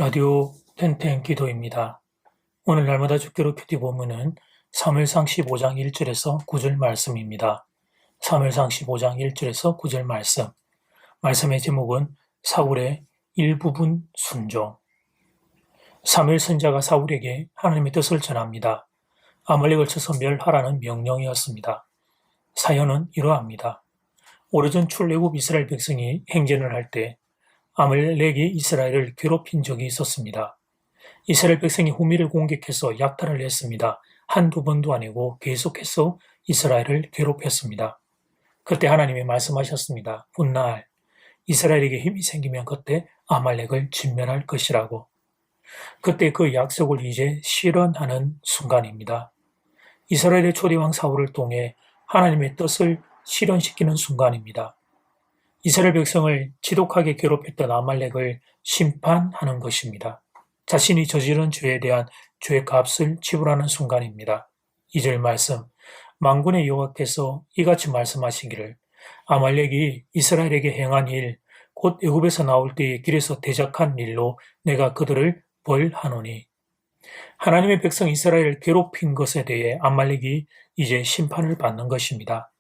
라디오 텐텐 기도입니다. 오늘 날마다 죽기로 큐티 본문은 사무엘상 15장 1절에서 9절 말씀입니다. 사무엘상 15장 1절에서 9절 말씀. 말씀의 제목은 사울의 일부분 순종. 사무엘 선지자가 사울에게 하나님의 뜻을 전합니다. 아말렉을 쳐서 멸하라는 명령이었습니다. 사연은 이러합니다. 오래전 출애굽 이스라엘 백성이 행진을 할 때 아말렉이 이스라엘을 괴롭힌 적이 있었습니다. 이스라엘 백성이 후미를 공격해서 약탈을 했습니다. 한두 번도 아니고 계속해서 이스라엘을 괴롭혔습니다. 그때 하나님이 말씀하셨습니다. 훗날 이스라엘에게 힘이 생기면 그때 아말렉을 진멸할 것이라고. 그때 그 약속을 이제 실현하는 순간입니다. 이스라엘의 초대왕 사울을 통해 하나님의 뜻을 실현시키는 순간입니다. 이스라엘 백성을 지독하게 괴롭혔던 아말렉을 심판하는 것입니다. 자신이 저지른 죄에 대한 죄의 값을 지불하는 순간입니다. 2절 말씀, 만군의 여호와께서 이같이 말씀하시기를 아말렉이 이스라엘에게 행한 일, 곧 애굽에서 나올 때에 길에서 대적한 일로 내가 그들을 벌하노니. 하나님의 백성 이스라엘을 괴롭힌 것에 대해 아말렉이 이제 심판을 받는 것입니다.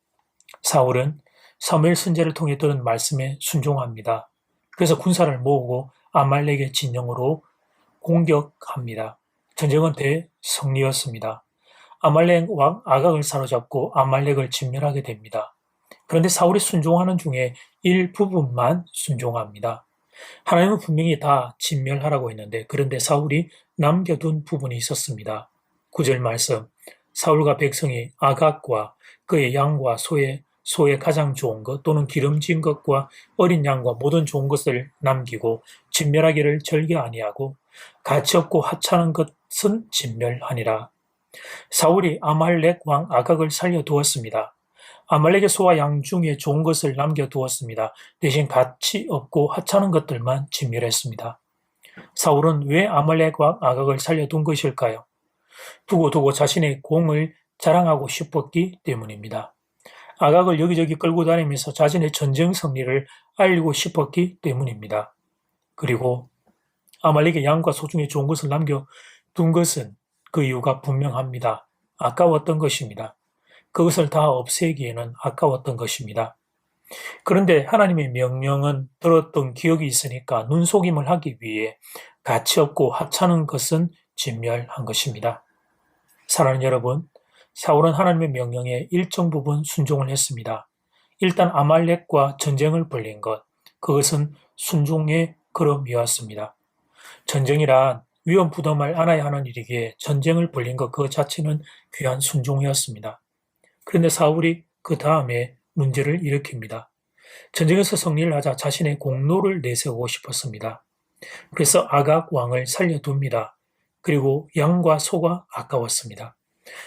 사울은 사무엘 선지자를 통해 들은 말씀에 순종합니다. 그래서 군사를 모으고 아말렉의 진영으로 공격합니다. 전쟁은 대승리였습니다. 아말렉 왕 아각을 사로잡고 아말렉을 진멸하게 됩니다. 그런데 사울이 순종하는 중에 일부분만 순종합니다. 하나님은 분명히 다 진멸하라고 했는데 그런데 사울이 남겨둔 부분이 있었습니다. 9절 말씀, 사울과 백성이 아각과 그의 양과 소의 가장 좋은 것 또는 기름진 것과 어린 양과 모든 좋은 것을 남기고 진멸하기를 절개 아니하고 가치 없고 하찮은 것은 진멸하니라. 사울이 아말렉 왕 아각을 살려두었습니다. 아말렉의 소와 양 중에 좋은 것을 남겨두었습니다. 대신 가치 없고 하찮은 것들만 진멸했습니다. 사울은 왜 아말렉 왕 아각을 살려둔 것일까요? 두고 자신의 공을 자랑하고 싶었기 때문입니다. 아각을 여기저기 끌고 다니면서 자신의 전쟁 승리를 알리고 싶었기 때문입니다. 그리고 아말렉의 양과 소 중에 좋은 것을 남겨둔 것은 그 이유가 분명합니다. 아까웠던 것입니다. 그것을 다 없애기에는 아까웠던 것입니다. 그런데 하나님의 명령은 들었던 기억이 있으니까 눈속임을 하기 위해 가치 없고 하찮은 것은 진멸한 것입니다. 사랑하는 여러분, 사울은 하나님의 명령에 일정 부분 순종을 했습니다. 일단 아말렉과 전쟁을 벌린 것, 그것은 순종의 걸음이었습니다. 전쟁이란 위험 부담을 안아야 하는 일이기에 전쟁을 벌린 것 그 자체는 귀한 순종이었습니다. 그런데 사울이 그 다음에 문제를 일으킵니다. 전쟁에서 승리를 하자 자신의 공로를 내세우고 싶었습니다. 그래서 아각 왕을 살려둡니다. 그리고 양과 소가 아까웠습니다.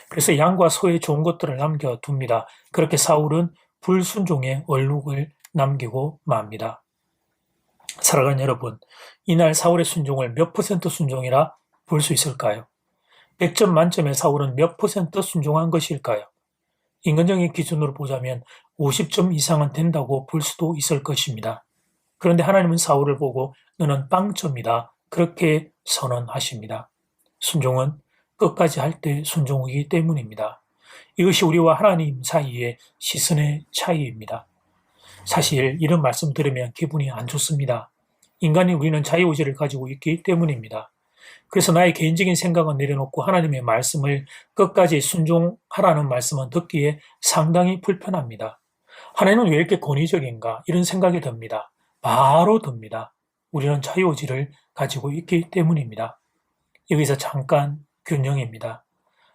그래서 양과 소의 좋은 것들을 남겨둡니다. 그렇게 사울은 불순종의 얼룩을 남기고 맙니다. 사랑하는 여러분, 이날 사울의 순종을 몇 퍼센트 순종이라 볼 수 있을까요? 100점 만점에 사울은 몇 퍼센트 순종한 것일까요? 인간적인 기준으로 보자면 50점 이상은 된다고 볼 수도 있을 것입니다. 그런데 하나님은 사울을 보고 너는 빵점이다. 그렇게 선언하십니다. 순종은 끝까지 할 때 순종이기 때문입니다. 이것이 우리와 하나님 사이의 시선의 차이입니다. 사실 이런 말씀 들으면 기분이 안 좋습니다. 인간인 우리는 자유의지를 가지고 있기 때문입니다. 그래서 나의 개인적인 생각은 내려놓고 하나님의 말씀을 끝까지 순종하라는 말씀은 듣기에 상당히 불편합니다. 하나님은 왜 이렇게 권위적인가 이런 생각이 듭니다. 바로 듭니다. 우리는 자유의지를 가지고 있기 때문입니다. 여기서 잠깐 균형입니다.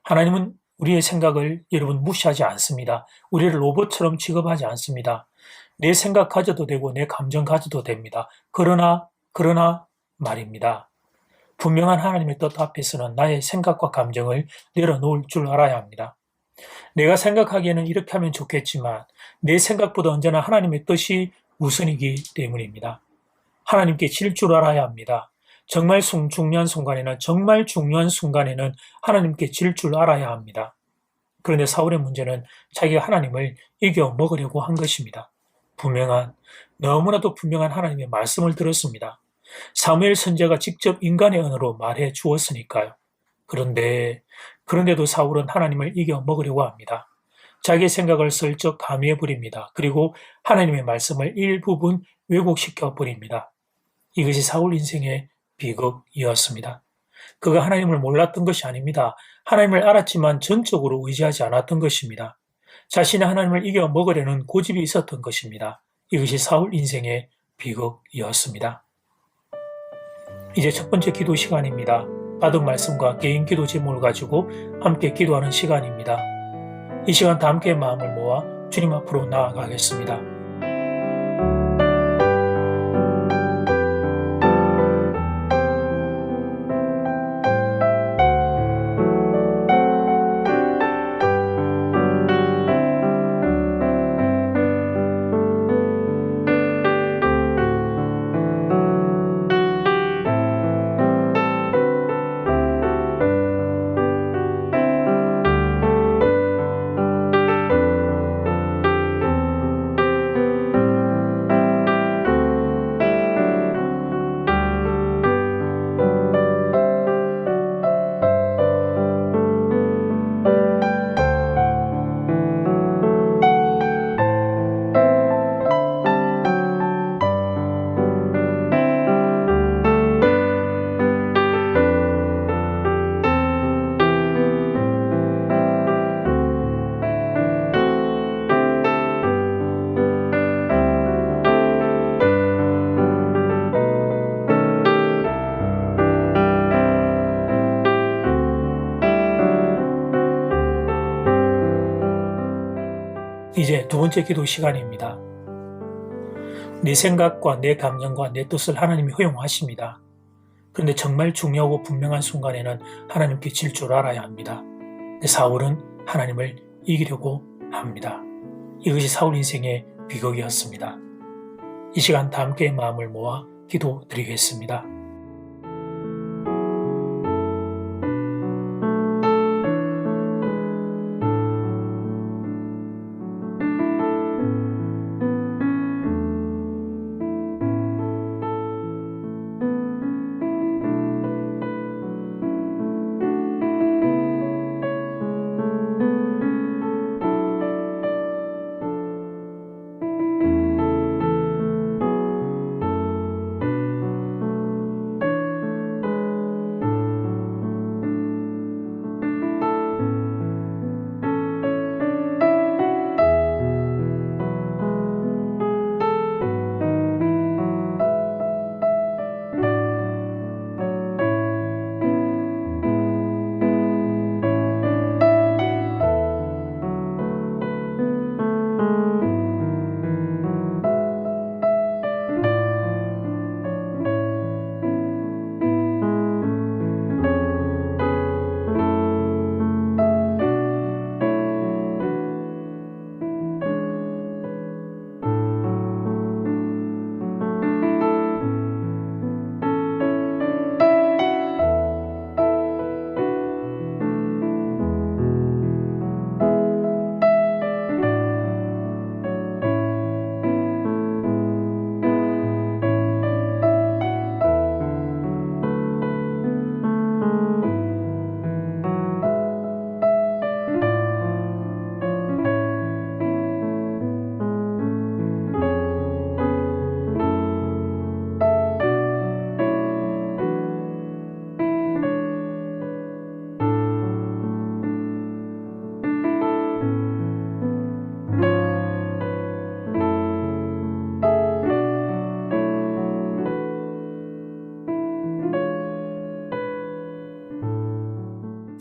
하나님은 우리의 생각을 여러분 무시하지 않습니다. 우리를 로봇처럼 취급하지 않습니다. 내 생각 가져도 되고 내 감정 가져도 됩니다. 그러나 말입니다. 분명한 하나님의 뜻 앞에서는 나의 생각과 감정을 내려놓을 줄 알아야 합니다. 내가 생각하기에는 이렇게 하면 좋겠지만 내 생각보다 언제나 하나님의 뜻이 우선이기 때문입니다. 하나님께 질 줄 알아야 합니다. 정말 중요한 순간에는 하나님께 질 줄 알아야 합니다. 그런데 사울의 문제는 자기가 하나님을 이겨 먹으려고 한 것입니다. 너무나도 분명한 하나님의 말씀을 들었습니다. 사무엘 선지자가 직접 인간의 언어로 말해 주었으니까요. 그런데도 사울은 하나님을 이겨 먹으려고 합니다. 자기의 생각을 슬쩍 가미해 버립니다. 그리고 하나님의 말씀을 일부분 왜곡시켜 버립니다. 이것이 사울 인생의 비극이었습니다. 그가 하나님을 몰랐던 것이 아닙니다. 하나님을 알았지만 전적으로 의지하지 않았던 것입니다. 자신의 하나님을 이겨 먹으려는 고집이 있었던 것입니다. 이것이 사울 인생의 비극이었습니다. 이제 첫 번째 기도 시간입니다. 받은 말씀과 개인 기도 제목을 가지고 함께 기도하는 시간입니다. 이 시간 다 함께 마음을 모아 주님 앞으로 나아가겠습니다. 이제 두 번째 기도 시간입니다. 내 생각과 내 감정과 내 뜻을 하나님이 허용하십니다. 그런데 정말 중요하고 분명한 순간에는 하나님께 질 줄 알아야 합니다. 사울은 하나님을 이기려고 합니다. 이것이 사울 인생의 비극이었습니다. 이 시간 다 함께 마음을 모아 기도드리겠습니다.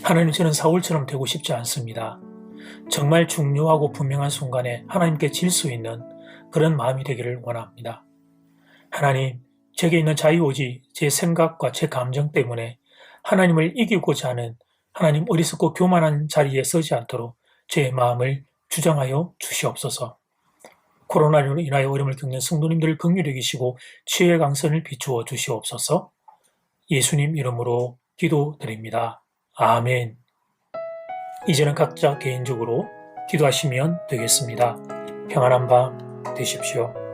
하나님, 저는 사울처럼 되고 싶지 않습니다. 정말 중요하고 분명한 순간에 하나님께 질 수 있는 그런 마음이 되기를 원합니다. 하나님, 제게 있는 자유의지, 제 생각과 제 감정 때문에 하나님을 이기고자 하는 하나님 어리석고 교만한 자리에 서지 않도록 제 마음을 주장하여 주시옵소서. 코로나로 인하여 어려움을 겪는 성도님들을 긍휼히 여기시고 치유의 강선을 비추어 주시옵소서. 예수님 이름으로 기도드립니다. 아멘. 이제는 각자 개인적으로 기도하시면 되겠습니다. 평안한 밤 되십시오.